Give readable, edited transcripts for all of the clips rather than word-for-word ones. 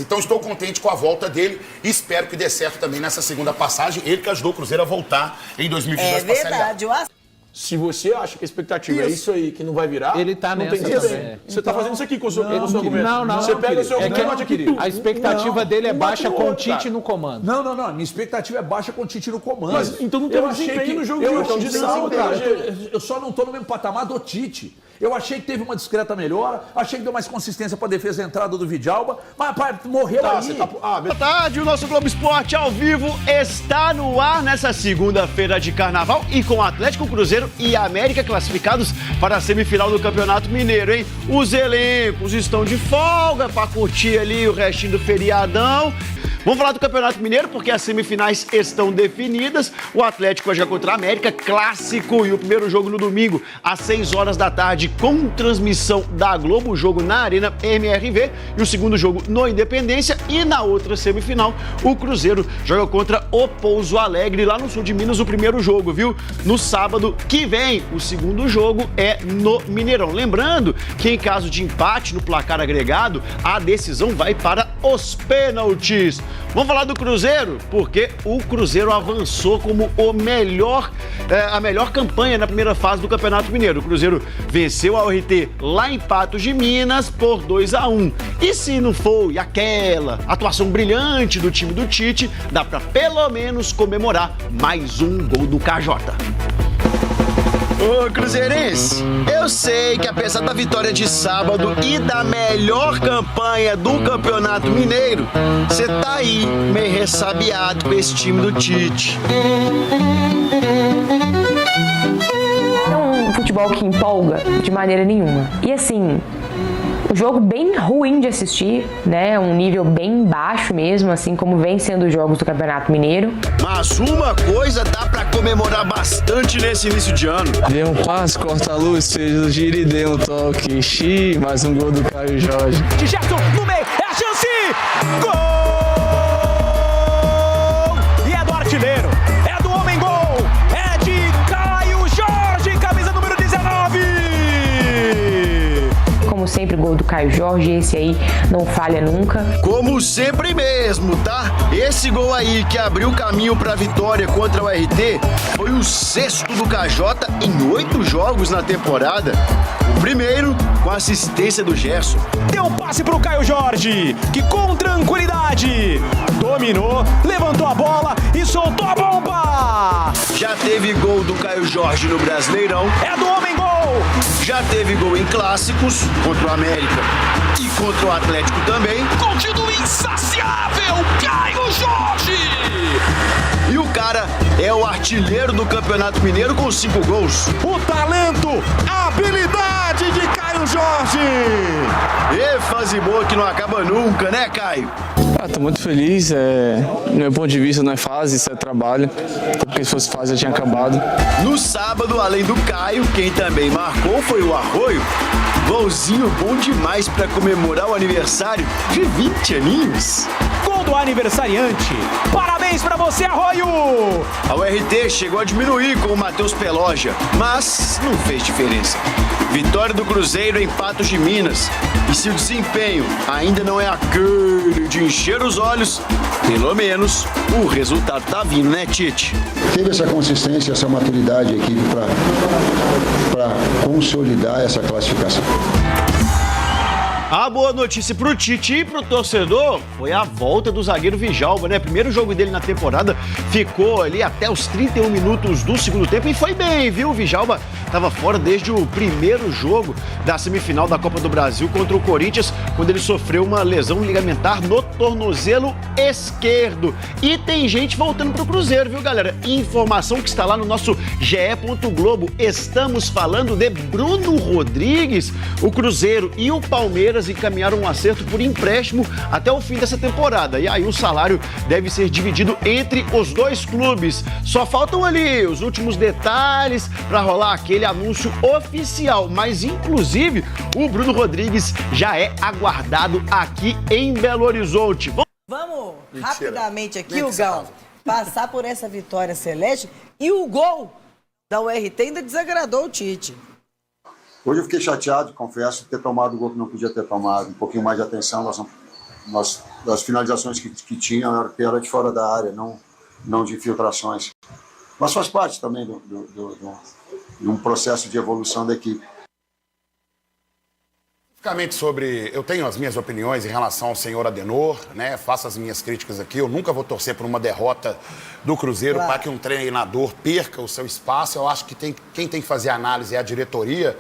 Então estou contente com a volta dele e espero que dê certo também nessa segunda passagem. Ele que ajudou o Cruzeiro a voltar em 2022 para a Série A. É verdade. Se você acha que a expectativa é isso aí, que não vai virar, ele tá não nessa tem também. também. Você tá fazendo isso aqui com o seu argumento. Não, você pega o seu argumento aqui. A expectativa dele é baixa com o Tite no comando. Não. Minha expectativa é baixa com o Tite no comando. Mas então não tem desempenho no jogo de sábado. Eu só não tô no mesmo patamar do Tite. Eu achei que teve uma discreta melhora, achei que deu mais consistência para defesa da entrada do Vidalba, mas morreu aí. Boa tarde, o nosso Globo Esporte ao vivo está no ar nessa segunda-feira de carnaval e com Atlético, Cruzeiro e América classificados para a semifinal do Campeonato Mineiro, hein? Os elencos estão de folga para curtir ali o restinho do feriadão. Vamos falar do Campeonato Mineiro porque as semifinais estão definidas. O Atlético vai jogar contra a América, clássico, e o primeiro jogo no domingo às 6 horas da tarde com transmissão da Globo, o jogo na Arena MRV, e o segundo jogo no Independência. E na outra semifinal, o Cruzeiro joga contra o Pouso Alegre, lá no sul de Minas, o primeiro jogo, viu? No sábado que vem, o segundo jogo é no Mineirão. Lembrando que em caso de empate no placar agregado, a decisão vai para os pênaltis. Vamos falar do Cruzeiro, porque o Cruzeiro avançou como a melhor campanha na primeira fase do Campeonato Mineiro. O Cruzeiro venceu a URT lá em Patos de Minas por 2-1. E se não foi aquela atuação brilhante do time do Tite, dá para pelo menos comemorar mais um gol do KJ. Ô Cruzeirense, eu sei que apesar da vitória de sábado e da melhor campanha do Campeonato Mineiro, você tá aí meio ressabiado com esse time do Tite. É um futebol que empolga de maneira nenhuma. E assim, um jogo bem ruim de assistir, né? Um nível bem baixo mesmo, assim como vem sendo os jogos do Campeonato Mineiro. Mas uma coisa dá pra comemorar bastante nesse início de ano. Dê um passo, corta a luz, fez o giro e dê um toque. Xiii, mais um gol do Caio Jorge. De Gerson no meio, é a chance! Gol! E é do artilheiro, é do homem gol, é de Caio Jorge, camisa número 19! Como sempre, gol do Caio Jorge, esse aí não falha nunca. Como sempre mesmo, tá? Esse gol aí que abriu o caminho pra vitória contra o RT foi o 6º do KJ em 8 jogos na temporada. O primeiro com assistência do Gerson. Deu um passe pro Caio Jorge, que com tranquilidade dominou, levantou a bola e soltou a bomba! Já teve gol do Caio Jorge no Brasileirão. É do homem gol! Já teve gol em clássicos contra o América e contra o Atlético também. Continua insaciável, Caio Jorge! E o cara é o artilheiro do Campeonato Mineiro com 5 gols. O talento, a habilidade de Caio Jorge! E fase boa que não acaba nunca, né, Caio? Tô muito feliz, do meu ponto de vista não é fase, isso é trabalho, porque se fosse fase já tinha acabado. No sábado, além do Caio, quem também marcou foi o Arroio. Golzinho bom demais para comemorar o aniversário de 20 aninhos. Gol do aniversariante. Parabéns para você, Arroio! A URT chegou a diminuir com o Matheus Peloja, mas não fez diferença. Vitória do Cruzeiro em Patos de Minas. E se o desempenho ainda não é aquele de encher os olhos, pelo menos o resultado tá vindo, né, Tite? Teve essa consistência, essa maturidade aqui para consolidar essa classificação. A boa notícia pro Tite e pro torcedor foi a volta do zagueiro Vidalba, né? Primeiro jogo dele na temporada, ficou ali até os 31 minutos do segundo tempo e foi bem, viu? O Vidalba estava fora desde o primeiro jogo da semifinal da Copa do Brasil contra o Corinthians, quando ele sofreu uma lesão ligamentar no tornozelo esquerdo. E tem gente voltando pro Cruzeiro, viu, galera? Informação que está lá no nosso ge.globo. Estamos falando de Bruno Rodrigues. O Cruzeiro e o Palmeiras encaminharam um acerto por empréstimo até o fim dessa temporada. E aí o salário deve ser dividido entre os dois clubes. Só faltam ali os últimos detalhes para rolar aquele anúncio oficial. Mas, inclusive, o Bruno Rodrigues já é aguardado aqui em Belo Horizonte. Vamos rapidamente aqui, Hugão, passar por essa vitória celeste. E o gol da URT ainda desagradou o Tite. Hoje eu fiquei chateado, confesso, ter tomado o gol que não podia ter tomado. Um pouquinho mais de atenção, nós das finalizações que tinha era de fora da área, não de infiltrações. Mas faz parte também de um processo de evolução da equipe. Eu tenho as minhas opiniões em relação ao senhor Adenor, né? Faço as minhas críticas aqui. Eu nunca vou torcer por uma derrota do Cruzeiro para que um treinador perca o seu espaço. Eu acho que quem tem que fazer a análise é a diretoria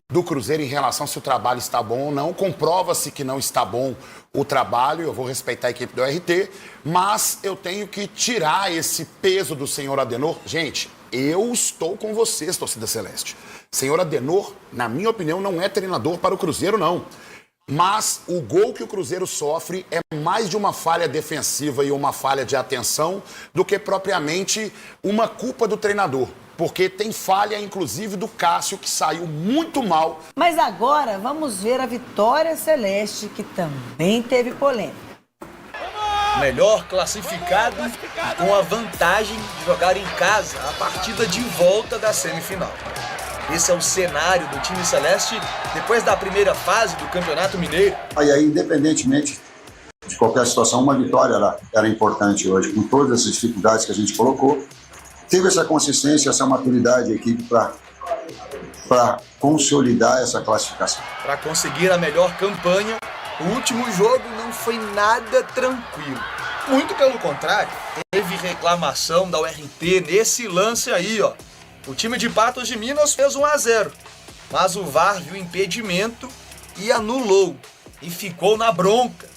do Cruzeiro em relação se o trabalho está bom ou não. Comprova-se que não está bom o trabalho, eu vou respeitar a equipe do RT, mas eu tenho que tirar esse peso do senhor Adenor. Gente, eu estou com vocês, torcida celeste. Senhor Adenor, na minha opinião, não é treinador para o Cruzeiro, não. Mas o gol que o Cruzeiro sofre é mais de uma falha defensiva e uma falha de atenção do que propriamente uma culpa do treinador. Porque tem falha, inclusive, do Cássio, que saiu muito mal. Mas agora vamos ver a Vitória Celeste, que também teve polêmica. Melhor classificado com a vantagem de jogar em casa a partida de volta da semifinal. Esse é o cenário do time celeste depois da primeira fase do Campeonato Mineiro. E aí, independentemente de qualquer situação, uma vitória era importante hoje, com todas as dificuldades que a gente colocou. Teve essa consistência, essa maturidade a equipe para consolidar essa classificação. Para conseguir a melhor campanha, o último jogo não foi nada tranquilo. Muito pelo contrário, teve reclamação da URT nesse lance aí, ó. O time de Patos de Minas fez 1-0, mas o VAR viu impedimento e anulou, e ficou na bronca.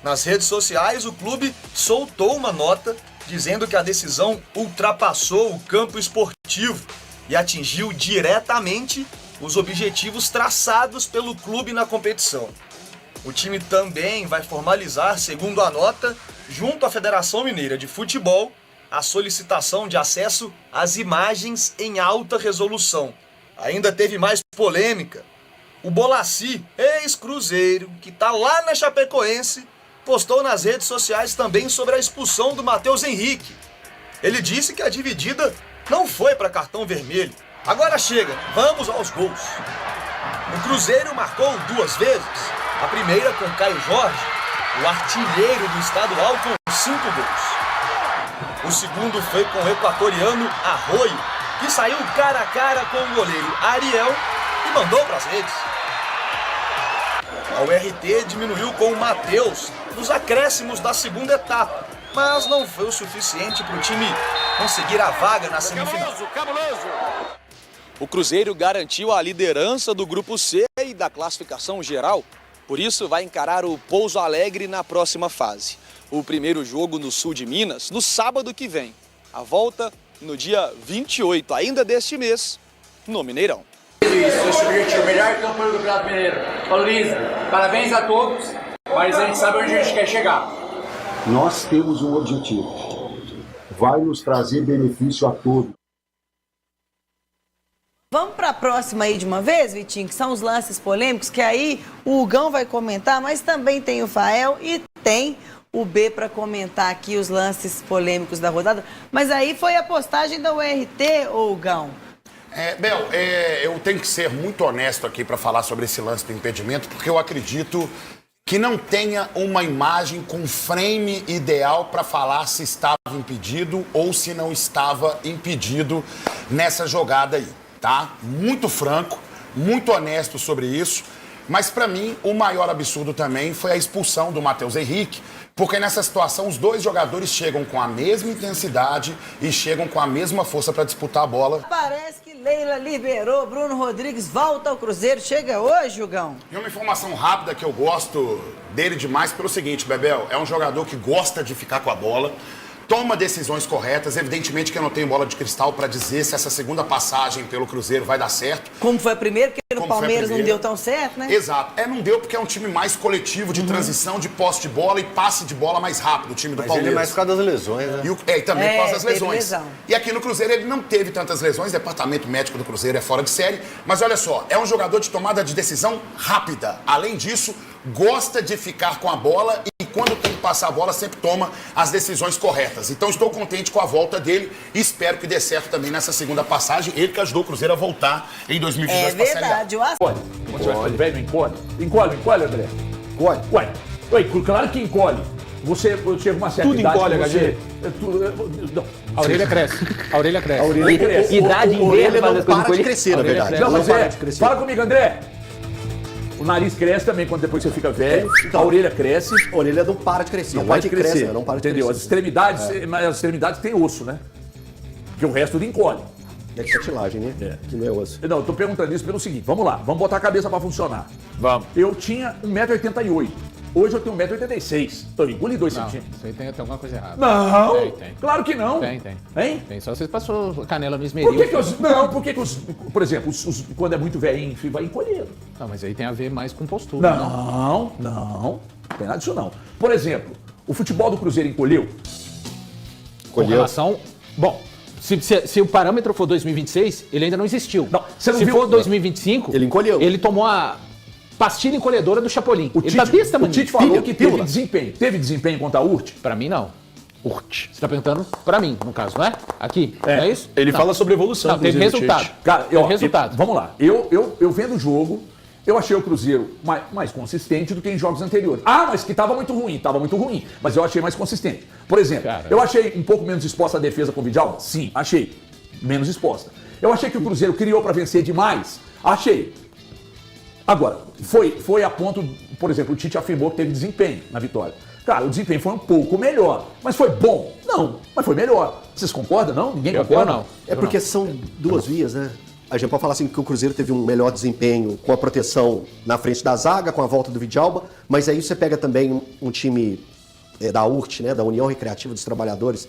Nas redes sociais, o clube soltou uma nota dizendo que a decisão ultrapassou o campo esportivo e atingiu diretamente os objetivos traçados pelo clube na competição. O time também vai formalizar, segundo a nota, junto à Federação Mineira de Futebol, a solicitação de acesso às imagens em alta resolução. Ainda teve mais polêmica. O Bolassi, ex-Cruzeiro, que está lá na Chapecoense, postou nas redes sociais também sobre a expulsão do Matheus Henrique. Ele disse que a dividida não foi para cartão vermelho. Agora chega, vamos aos gols. O Cruzeiro marcou 2 vezes. A primeira com Caio Jorge, o artilheiro do estadual com 5 gols. O segundo foi com o equatoriano Arroio, que saiu cara a cara com o goleiro Ariel e mandou para as redes. A URT diminuiu com o Matheus nos acréscimos da segunda etapa, mas não foi o suficiente para o time conseguir a vaga na semifinal. O Cruzeiro garantiu a liderança do Grupo C e da classificação geral, por isso vai encarar o Pouso Alegre na próxima fase. O primeiro jogo no sul de Minas, no sábado que vem. A volta no dia 28, ainda deste mês, no Mineirão. Isso, objetivo, melhor campanha do Campeonato Mineiro. Valoriza, parabéns a todos, mas a gente sabe onde a gente quer chegar. Nós temos um objetivo. Vai nos trazer benefício a todos. Vamos para a próxima aí de uma vez, Vitinho, que são os lances polêmicos, que aí o Hugão vai comentar, mas também tem o Fael e tem o B para comentar aqui os lances polêmicos da rodada. Mas aí foi a postagem da URT, ô Hugão? Bel, eu tenho que ser muito honesto aqui para falar sobre esse lance do impedimento, porque eu acredito que não tenha uma imagem com frame ideal para falar se estava impedido ou se não estava impedido nessa jogada aí, tá? Muito franco, muito honesto sobre isso. Mas para mim, o maior absurdo também foi a expulsão do Matheus Henrique, porque nessa situação os dois jogadores chegam com a mesma intensidade e chegam com a mesma força para disputar a bola. Parece que Leila liberou, Bruno Rodrigues volta ao Cruzeiro, chega hoje, Hugão? E uma informação rápida que eu gosto dele demais pelo seguinte, Bebel, é um jogador que gosta de ficar com a bola, toma decisões corretas, evidentemente que eu não tenho bola de cristal para dizer se essa segunda passagem pelo Cruzeiro vai dar certo. Como foi a primeira, porque no Palmeiras não deu tão certo, né? Exato. Não deu porque é um time mais coletivo, de transição, de posse de bola e passe de bola mais rápido, o time do Palmeiras. Ele é mais por causa das lesões, né? E também por causa das lesões. E aqui no Cruzeiro ele não teve tantas lesões, o departamento médico do Cruzeiro é fora de série, mas olha só, é um jogador de tomada de decisão rápida. Além disso, gosta de ficar com a bola e quando tem que passar a bola sempre toma as decisões corretas. Então estou contente com a volta dele e espero que dê certo também nessa segunda passagem. Ele que ajudou o Cruzeiro a voltar em 2022 para a Série A. É verdade, Encolhe, André. Encolhe. Ué, claro que encolhe. você chega uma certa Tudo idade... encolhe, HG. A orelha cresce. A orelha cresce. A orelha cresce. Idade inverno faz as coisas para de crescer, na verdade. Não, mas para de crescer. fala comigo, André. O nariz cresce também quando depois você fica velho. Então, a orelha cresce. A orelha não para de crescer. Não para de crescer. Cresce, não para de Entendeu? crescer. As extremidades, mas as extremidades tem osso, né? Porque o resto tudo encolhe. É cartilagem, né? Que não é osso. Não, eu tô perguntando isso pelo seguinte, vamos lá, vamos botar a cabeça pra funcionar. Vamos. Eu tinha 1,88 m. Hoje eu tenho 1,86 m. Então eu engoli 2 centímetros. Isso aí tem alguma coisa errada. Não! Tem. Claro que não. Tem. Hein? Tem, só você passou canela no esmeril. Por que os... Por exemplo, quando é muito velhinho, vai encolhendo. Não, mas aí tem a ver mais com postura. Não tem nada disso não. Por exemplo, o futebol do Cruzeiro encolheu? Com relação... Bom... Se o parâmetro for 2026, ele ainda não existiu. Não, você não se viu? for 2025, ele encolheu. Ele tomou a pastilha encolhedora do Chapolin. O Tite falou que teve desempenho. Teve desempenho contra a URT? Pra mim, não. URT. Você tá perguntando pra mim, no caso, não é? Aqui, não é isso? Ele fala sobre evolução. Não, teve resultado. Cara, resultado. Vamos lá. Eu vendo o jogo, eu achei o Cruzeiro mais consistente do que em jogos anteriores. Ah, mas que tava muito ruim. Mas eu achei mais consistente. Por exemplo, eu achei um pouco menos exposta a defesa com o Vidal? Sim, achei. Menos exposta. Eu achei que o Cruzeiro criou pra vencer demais? Achei. Agora, foi a ponto, por exemplo, o Tite afirmou que teve desempenho na vitória. Cara, o desempenho foi um pouco melhor. Mas foi bom? Não, mas foi melhor. Vocês concordam, não? Ninguém concorda? Não. É porque são duas vias, né? A gente pode falar assim que o Cruzeiro teve um melhor desempenho com a proteção na frente da zaga, com a volta do Vidalba, mas aí você pega também um time da URT, né, da União Recreativa dos Trabalhadores,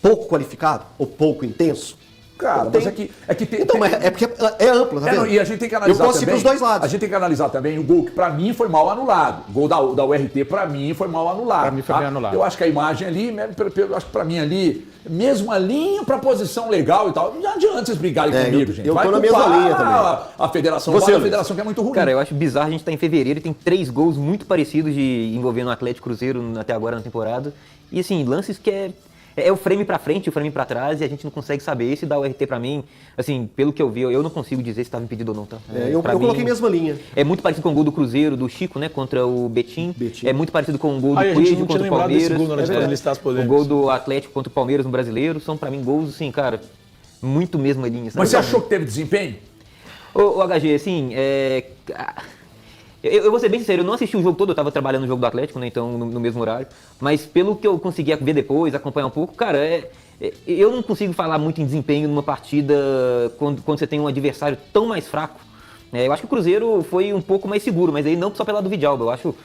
pouco qualificado ou pouco intenso. Cara, mas é que tem... Então, mas é porque é amplo, tá vendo? E a gente tem que analisar eu posso ir pros dois lados. A gente tem que analisar também o gol que pra mim foi mal anulado. O gol da URT pra mim foi mal anulado. Pra mim foi bem anulado. Eu acho que a imagem ali, eu acho que pra mim ali, mesmo a linha pra posição legal e tal, não adianta vocês brigarem comigo, gente. Eu tô na mesma linha também. A federação, a federação que é muito ruim. Cara, eu acho bizarro, a gente tá em fevereiro e tem 3 gols muito parecidos envolvendo o Atlético Cruzeiro até agora na temporada. E assim, lances que é o frame pra frente e o frame pra trás e a gente não consegue saber. Esse da URT pra mim, assim, pelo que eu vi, eu não consigo dizer se estava impedido ou não, tá? Eu coloquei a mesma linha. É muito parecido com o gol do Cruzeiro, do Chico, né, contra o Betim. É muito parecido com o gol do Coelho contra o Palmeiras. O gol do Atlético contra o Palmeiras no Brasileiro. São pra mim gols, assim, cara, muito mesma linha. Mas você achou que teve desempenho? Ô HG, assim, eu vou ser bem sincero, eu não assisti o jogo todo, eu tava trabalhando no jogo do Atlético, né, então no mesmo horário, mas pelo que eu consegui ver depois, acompanhar um pouco, cara, eu não consigo falar muito em desempenho numa partida quando você tem um adversário tão mais fraco. Eu acho que o Cruzeiro foi um pouco mais seguro, mas aí não só pela do Vidalba, eu acho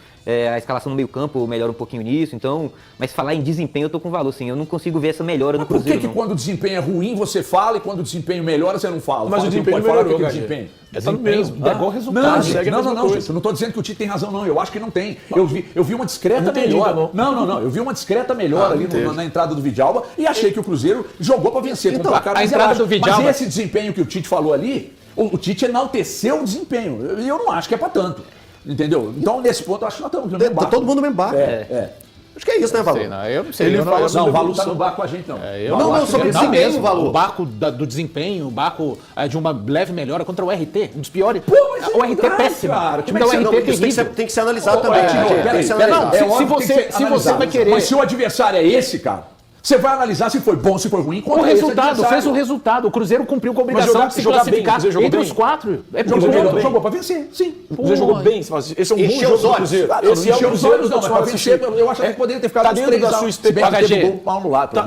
a escalação no meio campo melhora um pouquinho nisso, então, mas falar em desempenho eu tô com valor, sim, eu não consigo ver essa melhora no Cruzeiro. Por que quando o desempenho é ruim você fala e quando o desempenho melhora você não fala? Mas o desempenho melhorou, desempenho. Tá no mesmo, pegou o resultado. Não, gente, eu não tô dizendo que o Tite tem razão, não. Eu acho que não tem. Eu vi uma discreta melhora. Não. Eu vi uma discreta melhora ali na entrada do Vidalba e achei que o Cruzeiro jogou pra vencer. Então, a entrada do Vidalba... Mas esse desempenho que o Tite falou ali, o Tite enalteceu o desempenho. E eu não acho que é pra tanto. Entendeu? Então, nesse ponto, eu acho que nós estamos no mesmo barco. Tá todo mundo no mesmo barco. Acho que é isso, né, Valor? Eu não sei. Ele fala sobre o Valor tá no barco com a gente, não. Não, sobre o desempenho, Valor. O barco do desempenho, o barco de uma leve melhora contra o RT, um dos piores. O RT é péssimo. O time da URT é terrível. Tem que ser analisado também. Se você vai querer... Mas se o adversário é esse, cara... Você vai analisar se foi bom, se foi ruim. O resultado, fez o resultado. O Cruzeiro cumpriu com a obrigação de se classificar entre os 4. Jogou pra vencer, sim. O Cruzeiro jogou bem. Esse é um bom jogo do Cruzeiro. Encheu os olhos, não, mas pra vencer, eu acho que poderia ter ficado tá dentro da sua expectativa.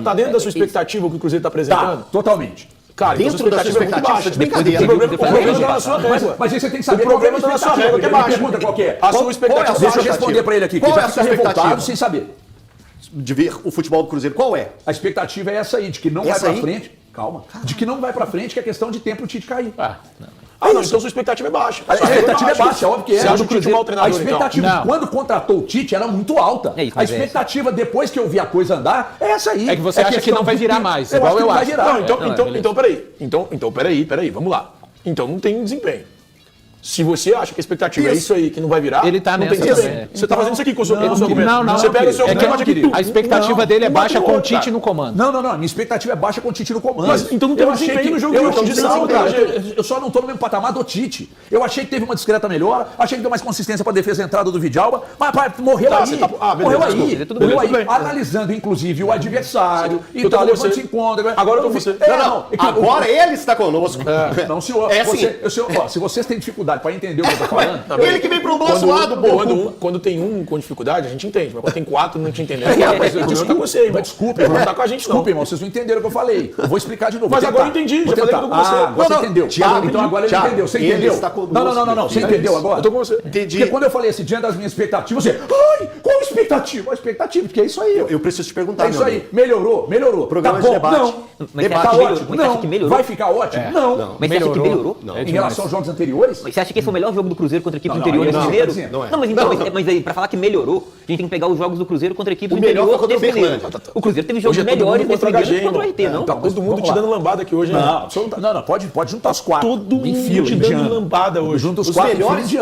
Tá dentro da sua expectativa o que o Cruzeiro tá apresentando? Tá, totalmente. Cara, dentro da sua expectativa, de brincadeira. O problema tá na sua régua. Mas aí você tem que saber. O problema tá na sua régua, que é baixo. Pergunta qual que é? A sua expectativa. Deixa eu responder pra ele aqui. Qual é a sua expectativa? Sem saber. De ver o futebol do Cruzeiro, qual é? A expectativa é essa aí, de que não vai pra frente. Calma. De que não vai pra frente, que é questão de tempo o Tite cair. Não, então sua expectativa é baixa. A expectativa é baixa, óbvio que é. Você acha o Tite um mau treinador, a expectativa, quando contratou o Tite, era muito alta. A expectativa, depois que eu vi a coisa andar, é essa aí. É que você acha que não vai virar mais, igual eu acho. Então, peraí. Então, peraí. Vamos lá. Então não tem desempenho. Se você acha que a expectativa é isso aí, que não vai virar, ele tá não nessa tem isso. também. Você tá fazendo isso aqui com o seu argumento. Não. Você pega o seu argumento aqui. A expectativa dele é baixa com o Tite no comando. Não. Minha expectativa é baixa com o Tite no comando. Mas então não tem desempenho no jogo de sábado. Eu só não tô no mesmo patamar do Tite. Eu achei que teve uma discreta melhora, achei que deu mais consistência pra defesa da entrada do Vidalba, mas morreu aí. Morreu aí. Analisando, inclusive, o adversário e tal, levando isso em conta. Agora eu tô com você. Agora ele está conosco. Não, senhor. É assim. Se vocês têm dificuldade pra entender o que eu tô falando... Ele que vem pro nosso lado, pô. Quando tem um com dificuldade, a gente entende. Mas quando tem 4, não te entendendo. Mas com você, irmão. Desculpe, não tá com a gente, não. Desculpe, irmão. Vocês não entenderam o que eu falei. Eu vou explicar de novo. Mas agora eu entendi. Já falei tudo com você. Você entendeu. Então agora ele entendeu. Você entendeu? Não. Você entendeu agora? Eu tô com você. Entendi. Porque quando eu falei assim, diante das minhas expectativas, você... Ai, qual a expectativa? A expectativa, porque é isso aí. Eu preciso te perguntar, é isso aí. Melhorou. Programa tá de debate. Não. Mas Tá ótimo. Você acha que melhorou? Vai ficar ótimo? Não. Mas você acha que melhorou? Em relação aos jogos anteriores? Mas você acha que esse foi o melhor jogo do Cruzeiro contra equipes interiores do Mineiro? Não, mas então, mas aí, pra falar que melhorou, a gente tem que pegar os jogos do Cruzeiro contra equipes do interior desse Mineiro. O Cruzeiro teve jogos melhores desse Mineiro contra o RT, não? Tá todo mundo te dando lambada aqui hoje, né? Não, pode juntar os 4. Todo mundo te dando lambada hoje. Junta os Os 4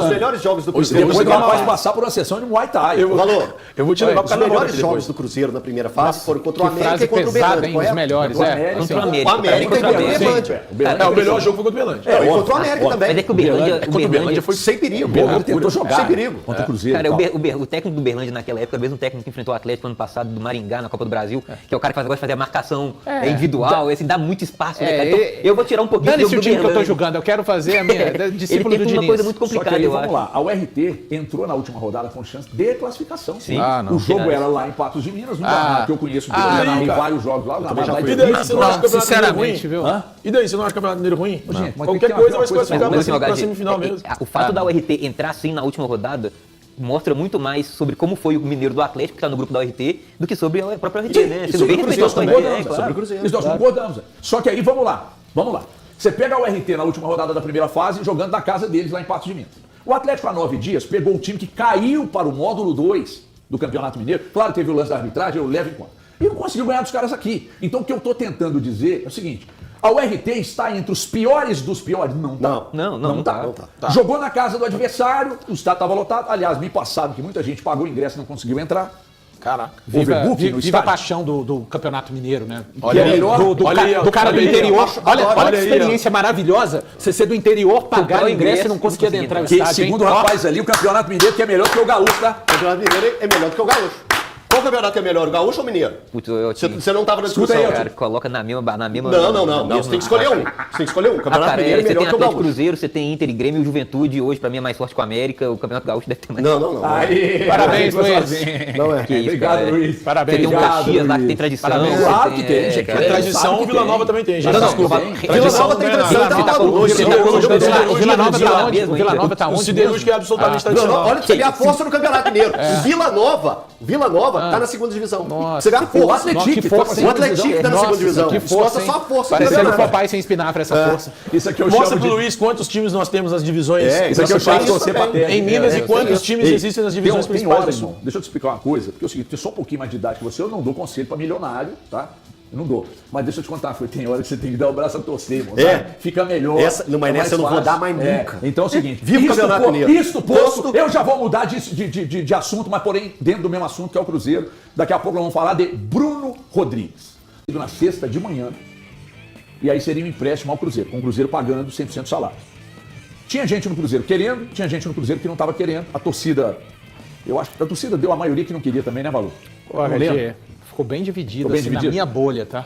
melhores jogos do Cruzeiro. Depois ela pode passar por uma sessão de Muay Thai. Eu vou te levar pro Os melhores jogos do Cruzeiro na primeira fase foram contra o América e contra o Berlândia. Os melhores, Contra o América. O América e contra o Berlândia. O melhor jogo foi contra o Berlândia. E contra o América também. Mas é que o Berlândia foi sem perigo. O Berlândia tentou jogar sem perigo. contra o Cruzeiro. Cara, o técnico do Berlândia naquela época, mesmo o técnico que enfrentou o Atlético ano passado do Maringá na Copa do Brasil, que é o cara que gosta de fazer a marcação individual, esse dá muito espaço, né, cara? Então, eu vou tirar um pouquinho do jogo do time que eu tô Berlândia. julgando, eu quero fazer a minha discípulo do Diniz. Uma coisa muito Só que complicada, aí, eu vamos acho. lá, a URT entrou na última rodada com chance de classificação. Sim. O jogo era lá em Patos de Minas, no Barra, que eu conheço tem vários jogos lá. E daí, você não acha que o Campeonato Mineiro ruim? viu? E daí, você não acha que o Campeonato Mineiro ruim? Qualquer coisa vai se classificar pra semifinal mesmo. O fato da URT entrar assim na última rodada mostra muito mais sobre como foi o Mineiro do Atlético, que tá no grupo da URT, do que sobre a própria URT, né? Você não vem respeitoso com a URT, sobre o Cruzeiro. Nós concordamos. Só que aí, vamos lá. Você pega a URT na última rodada da primeira fase, jogando na casa deles lá em Patos de Minas. O Atlético, há 9 dias, pegou o time que caiu para o módulo 2 do Campeonato Mineiro. Claro, teve o lance da arbitragem, eu levo em conta. E não conseguiu ganhar dos caras aqui. Então, o que eu estou tentando dizer é o seguinte... A URT está entre os piores dos piores? Não tá. Não tá. Jogou na casa do adversário, o estádio estava lotado. Aliás, me passaram que muita gente pagou o ingresso e não conseguiu entrar. Caraca. Viva a paixão do Campeonato Mineiro, né? Olha aí, do cara do interior. Olha que experiência maravilhosa. Você ser do interior, pagar o ingresso e não conseguir adentrar o estádio. Segundo o rapaz ali, o Campeonato Mineiro que é melhor que o Gaúcho, tá? O Campeonato Mineiro é melhor do que o Gaúcho. Qual campeonato é melhor, o Gaúcho ou o Mineiro? Você não estava na discussão. Aí, cara, coloca na mesma... Não. Você tem que escolher um. Você tem que escolher um. O Campeonato Mineiro é melhor que o Gaúcho. Você tem Atlético Cruzeiro, você tem Inter e Grêmio, o Juventude, hoje pra mim é mais forte com a América, o Campeonato Gaúcho deve ter mais. Não. Aí, parabéns, Luiz. Não é. Obrigado, Luiz. Parabéns. Você tem um Caxias lá que tem tradição. Claro que tem, gente. Tradição, o Vila Nova também tem, gente. Desculpa. Vila Nova tem tradição. Vila Nova tá onde? O Siderúrgico é absolutamente tradicional. Olha, você vê a força no Campeonato Mineiro. O Vila Nova tá na segunda divisão. Você vê a força. O Atlético tá na segunda divisão. Mostra só a força. Parecendo o papai sem espinafre essa força. Isso aqui eu Mostra pro Luiz quantos times nós temos nas divisões. Isso aqui eu chamo de torcer pra terra. Em Minas e quantos times existem nas divisões principais. Deixa eu te explicar uma coisa, porque é o seguinte, tem só um pouquinho mais de idade que você, eu não dou conselho pra milionário, tá? Eu não dou. Mas deixa eu te contar, tem hora que você tem que dar o braço a torcer, irmão. Fica melhor. Mas nessa eu não vou dar mais nunca. Então é o seguinte, viva o Campeonato Mineiro. Isto posto, eu já vou mudar de assunto, mas porém dentro do mesmo assunto que é o Cruzeiro. Daqui a pouco nós vamos falar de Bruno Rodrigues. Na sexta de manhã, e aí seria um empréstimo ao Cruzeiro, com o Cruzeiro pagando 100% do salário. Tinha gente no Cruzeiro querendo, tinha gente no Cruzeiro que não estava querendo. A torcida, eu acho que a torcida deu a maioria que não queria também, né, Valu? Ficou bem dividido, na minha bolha, tá?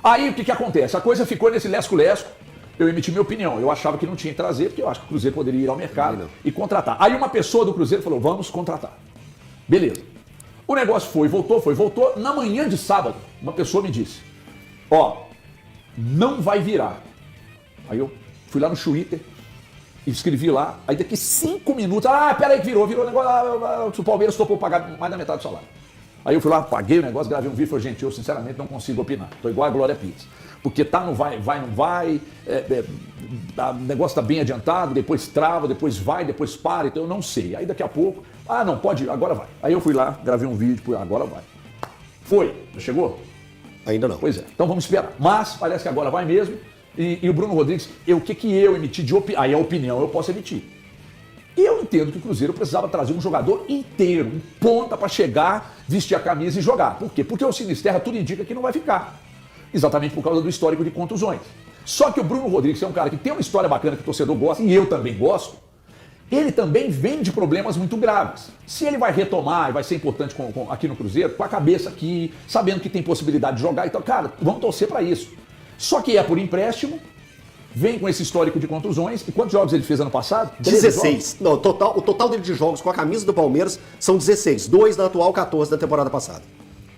Aí o que acontece? A coisa ficou nesse lesco-lesco. Eu emiti minha opinião. Eu achava que não tinha que trazer, porque eu acho que o Cruzeiro poderia ir ao mercado e contratar. Aí uma pessoa do Cruzeiro falou, vamos contratar. Beleza. O negócio foi, voltou. Na manhã de sábado, uma pessoa me disse, não vai virar. Aí eu fui lá no Twitter, escrevi lá, aí daqui 5 minutos, peraí que virou o negócio, o Palmeiras topou pagar mais da metade do salário. Aí eu fui lá, paguei o negócio, gravei um vídeo e falei, gente, eu sinceramente não consigo opinar. Tô igual a Glória Pires. Porque não vai, não vai, o negócio tá bem adiantado, depois trava, depois vai, depois para, então eu não sei. Aí daqui a pouco, não, pode ir, agora vai. Aí eu fui lá, gravei um vídeo, agora vai. Foi, já chegou? Ainda não. Pois é, então vamos esperar. Mas parece que agora vai mesmo. E o Bruno Rodrigues, o que eu emiti de opinião? Aí a opinião eu posso emitir. E eu entendo que o Cruzeiro precisava trazer um jogador inteiro, um ponta para chegar, vestir a camisa e jogar. Por quê? Porque o Sinisterra tudo indica que não vai ficar. Exatamente por causa do histórico de contusões. Só que o Bruno Rodrigues, que é um cara que tem uma história bacana que o torcedor gosta, e eu também gosto, ele também vem de problemas muito graves. Se ele vai retomar e vai ser importante aqui no Cruzeiro, com a cabeça aqui, sabendo que tem possibilidade de jogar, então, cara, vamos torcer para isso. Só que é por empréstimo, vem com esse histórico de contusões. E quantos jogos ele fez ano passado? 16. Não, o total dele de jogos com a camisa do Palmeiras são 16. 2 na atual, 14 da temporada passada.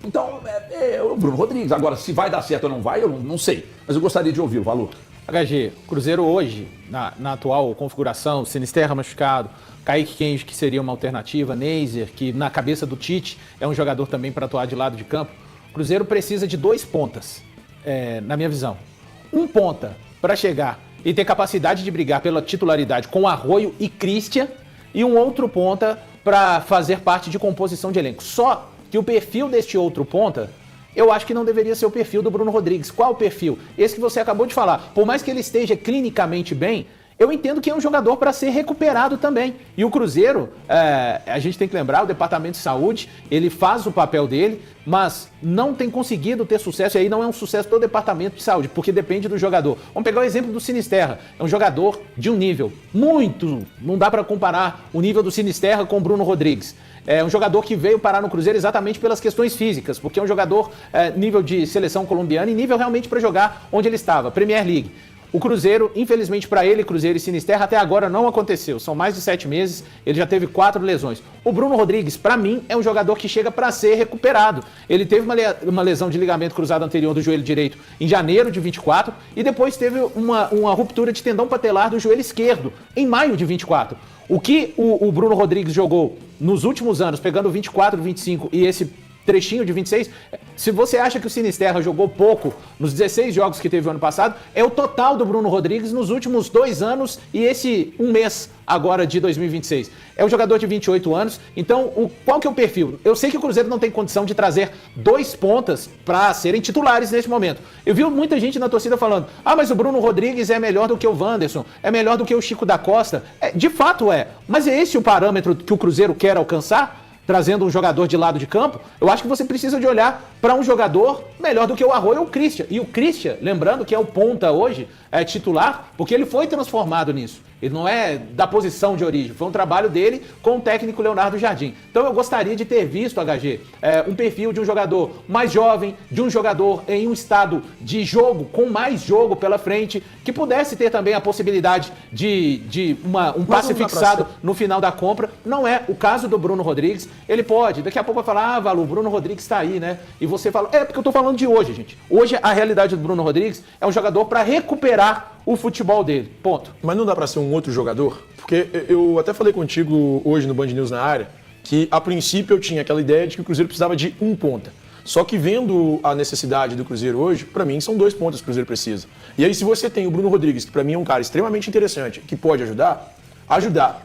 Então, é o Bruno Rodrigues. Agora, se vai dar certo ou não vai, eu não sei. Mas eu gostaria de ouvir o Valor. HG, Cruzeiro hoje, na atual configuração, Sinisterra machucado, Kaique Kenji, que seria uma alternativa, Neiser, que na cabeça do Tite é um jogador também para atuar de lado de campo. O Cruzeiro precisa de 2 pontas, na minha visão. Um ponta para chegar e ter capacidade de brigar pela titularidade com Arroio e Christian, e um outro ponta para fazer parte de composição de elenco. Só que o perfil deste outro ponta, eu acho que não deveria ser o perfil do Bruno Rodrigues. Qual o perfil? Esse que você acabou de falar. Por mais que ele esteja clinicamente bem, eu entendo que é um jogador para ser recuperado também. E o Cruzeiro, a gente tem que lembrar, o Departamento de Saúde, ele faz o papel dele, mas não tem conseguido ter sucesso, e aí não é um sucesso do Departamento de Saúde, porque depende do jogador. Vamos pegar o exemplo do Sinisterra. É um jogador de um nível muito, não dá para comparar o nível do Sinisterra com o Bruno Rodrigues. É um jogador que veio parar no Cruzeiro exatamente pelas questões físicas, porque é um jogador nível de seleção colombiana e nível realmente para jogar onde ele estava, Premier League. O Cruzeiro, infelizmente para ele, Cruzeiro e Sinisterra, até agora não aconteceu. São mais de 7 meses, ele já teve 4 lesões. O Bruno Rodrigues, para mim, é um jogador que chega para ser recuperado. Ele teve uma lesão de ligamento cruzado anterior do joelho direito em janeiro de 24 e depois teve uma ruptura de tendão patelar do joelho esquerdo em maio de 24. O que o Bruno Rodrigues jogou nos últimos anos, pegando 24, 25 e esse trechinho de 26, se você acha que o Sinisterra jogou pouco nos 16 jogos que teve o ano passado, é o total do Bruno Rodrigues nos últimos 2 anos e esse um mês agora de 2026. É um jogador de 28 anos, então qual que é o perfil? Eu sei que o Cruzeiro não tem condição de trazer 2 pontas para serem titulares neste momento. Eu vi muita gente na torcida falando, mas o Bruno Rodrigues é melhor do que o Wanderson, é melhor do que o Chico da Costa. De fato mas é esse o parâmetro que o Cruzeiro quer alcançar? Trazendo um jogador de lado de campo, eu acho que você precisa de olhar para um jogador melhor do que o Arroio ou o Christian. E o Christian, lembrando que é o ponta hoje, é titular, porque ele foi transformado nisso. Ele não é da posição de origem, foi um trabalho dele com o técnico Leonardo Jardim. Então eu gostaria de ter visto, HG, um perfil de um jogador mais jovem, de um jogador em um estado de jogo, com mais jogo pela frente, que pudesse ter também a possibilidade de um passe fixado no final da compra. Não é o caso do Bruno Rodrigues. Ele pode, daqui a pouco vai falar, Valu, o Bruno Rodrigues está aí, né? E você fala, porque eu tô falando de hoje, gente. Hoje a realidade do Bruno Rodrigues é um jogador para recuperar o futebol dele, ponto. Mas não dá para ser um outro jogador? Porque eu até falei contigo hoje no Band News na área, que a princípio eu tinha aquela ideia de que o Cruzeiro precisava de um ponta. Só que vendo a necessidade do Cruzeiro hoje, para mim são 2 pontas que o Cruzeiro precisa. E aí se você tem o Bruno Rodrigues, que para mim é um cara extremamente interessante, que pode ajudar.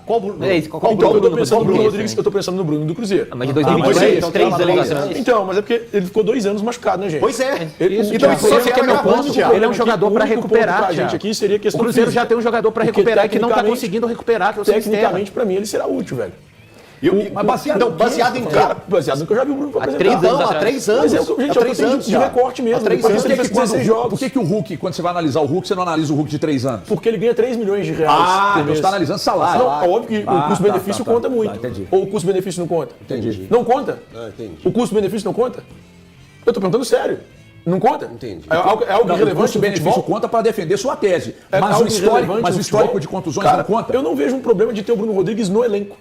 Qual Bruno? Então, eu tô pensando no Bruno Rodrigues, eu tô pensando no Bruno do Cruzeiro. Mas de 2023, 3 anos atrás. Então, mas é porque ele ficou 2 anos machucado, né, gente? Pois é. Então, só que é meu ponto, ele é um jogador para recuperar. Pra gente aqui seria questão o Cruzeiro já tem um jogador para recuperar e que não tá conseguindo recuperar, que é o tecnicamente, para mim, ele será útil, velho. Mas baseado em cara, baseado no que eu já vi o Bruno apresentar. Há 3 anos. Gente, há 3 anos de recorte mesmo. Por que o Hulk, quando você vai analisar o Hulk, você não analisa o Hulk de 3 anos? Porque ele ganha 3 milhões de reais. Então você está analisando salário. Não, óbvio que o custo-benefício conta muito. Ou o custo-benefício não conta? Entendi. Não conta? Entendi. O custo-benefício não conta? Eu tô perguntando sério. Não conta? Entendi. É algo irrelevante. O custo-benefício conta para defender sua tese. Mas o histórico de contusões não conta? Eu não vejo um problema de ter o Bruno Rodrigues no elenco.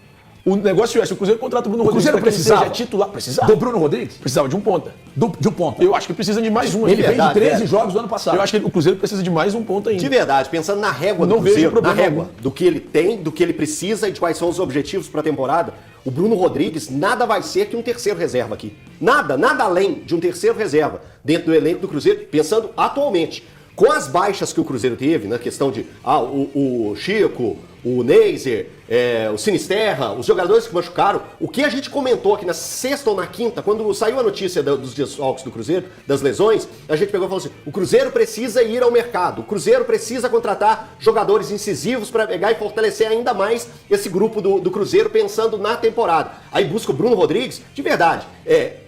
O negócio é, se o Cruzeiro contrata o Bruno Rodrigues, o Cruzeiro precisava titular, do Bruno Rodrigues? Precisava de um ponta. De um ponta. Eu acho que precisa de mais um. Ele fez 13 jogos do ano passado. Eu acho que o Cruzeiro precisa de mais um ponta ainda. De verdade, pensando na régua do Cruzeiro, na régua do que ele tem, do que ele precisa e de quais são os objetivos para a temporada, o Bruno Rodrigues nada vai ser que um terceiro reserva aqui. Nada além de um terceiro reserva dentro do elenco do Cruzeiro, pensando atualmente. Com as baixas que o Cruzeiro teve, na questão de o Chico, o Neiser, o Sinisterra, os jogadores que machucaram, o que a gente comentou aqui na sexta ou na quinta, quando saiu a notícia dos desfalques do Cruzeiro, das lesões, a gente pegou e falou assim, o Cruzeiro precisa ir ao mercado, o Cruzeiro precisa contratar jogadores incisivos para pegar e fortalecer ainda mais esse grupo do Cruzeiro pensando na temporada. Aí busca o Bruno Rodrigues, de verdade,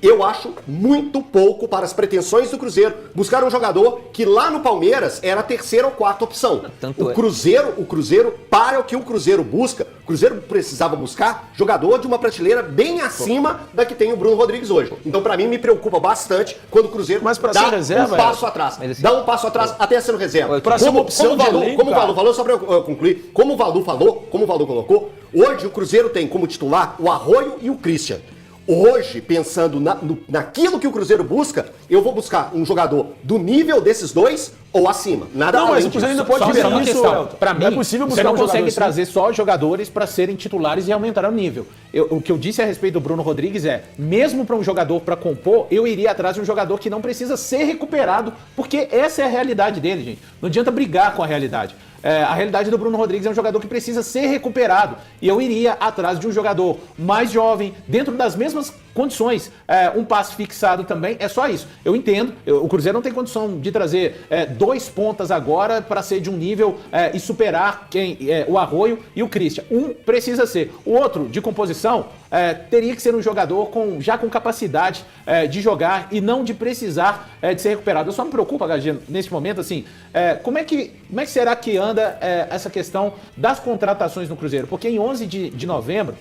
eu acho muito pouco para as pretensões do Cruzeiro buscar um jogador que lá no Palmeiras era a terceira ou quarta opção. O Cruzeiro, para o que o Cruzeiro busca, o Cruzeiro precisava buscar jogador de uma prateleira bem acima da que tem o Bruno Rodrigues hoje. Então, para mim, me preocupa bastante quando o Cruzeiro dá um passo atrás. Dá um passo atrás até sendo reserva. Como o Valu falou, só para eu concluir, como o Valu colocou, hoje o Cruzeiro tem como titular o Arroio e o Christian. Hoje, pensando naquilo que o Cruzeiro busca, eu vou buscar um jogador do nível desses dois ou acima. Nada não, além mas o Cruzeiro ainda pode fazer ver isso, Elton. Para mim, não é possível você buscar não consegue assim. trazer só jogadores para serem titulares e aumentar o nível. O que eu disse a respeito do Bruno Rodrigues mesmo para um jogador para compor, eu iria atrás de um jogador que não precisa ser recuperado, porque essa é a realidade dele, gente. Não adianta brigar com a realidade. A realidade do Bruno Rodrigues é um jogador que precisa ser recuperado. E eu iria atrás de um jogador mais jovem, dentro das mesmas condições. Um passe fixado também, é só isso. Eu entendo, o Cruzeiro não tem condição de trazer 2 pontas agora para ser de um nível e superar o Arroio e o Christian. Um precisa ser. O outro, de composição, teria que ser um jogador já com capacidade de jogar e não de precisar de ser recuperado. Eu só me preocupo, HG, nesse momento, assim, como é que será que anda essa questão das contratações no Cruzeiro? Porque em 11 de novembro,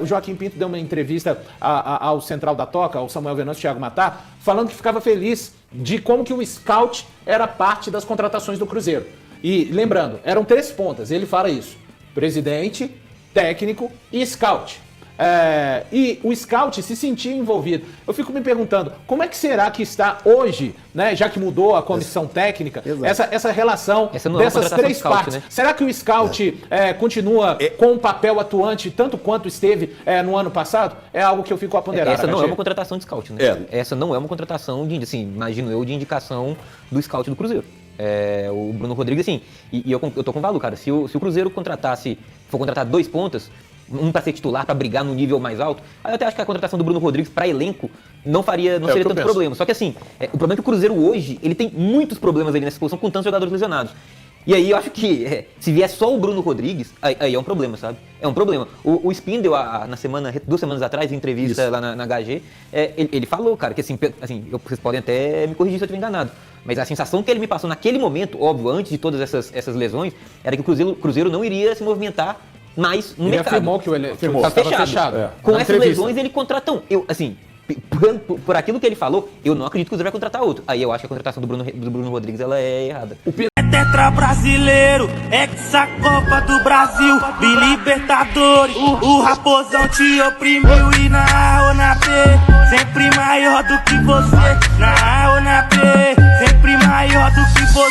o Joaquim Pinto deu uma entrevista ao Central da Toca, ao Samuel Venâncio e Thiago Matar, falando que ficava feliz de como que o scout era parte das contratações do Cruzeiro. E lembrando, eram 3 pontas, ele fala isso: presidente, técnico e scout. E o scout se sentia envolvido. Eu fico me perguntando, como é que será que está hoje, né, já que mudou a comissão técnica, essa relação dessas 3 partes? Né? Será que o scout continua com um papel atuante tanto quanto esteve no ano passado? É algo que eu fico a ponderar. Essa não é uma contratação de scout, né? Essa não é uma contratação de, assim, imagino eu, de indicação do scout do Cruzeiro. O Bruno Rodrigues, assim, e eu tô com o Valu, cara, se o Cruzeiro for contratar 2 pontas, um para ser titular, para brigar no nível mais alto, aí eu até acho que a contratação do Bruno Rodrigues para elenco não seria tanto problema. Só que assim, o problema é que o Cruzeiro hoje, ele tem muitos problemas ali nessa posição com tantos jogadores lesionados. E aí eu acho que se vier só o Bruno Rodrigues, aí é um problema, sabe? É um problema. O Spindle, 2 semanas atrás, em entrevista lá na HG, ele falou, cara, que assim, vocês podem até me corrigir se eu estiver enganado, mas a sensação que ele me passou naquele momento, óbvio, antes de todas essas lesões, era que o Cruzeiro não iria se movimentar mais no mercado. Ele afirmou que ele estava fechado. Com essas lesões, ele contratou. Por aquilo que ele falou, eu não acredito que o Cruzeiro vai contratar outro. Aí eu acho que a contratação do Bruno Rodrigues ela é errada. Tetra brasileiro, Copa do Brasil, Libertadores. O Raposão te oprimiu e na A ou na B, sempre maior do que você. Na A ou na B, sempre maior do que você.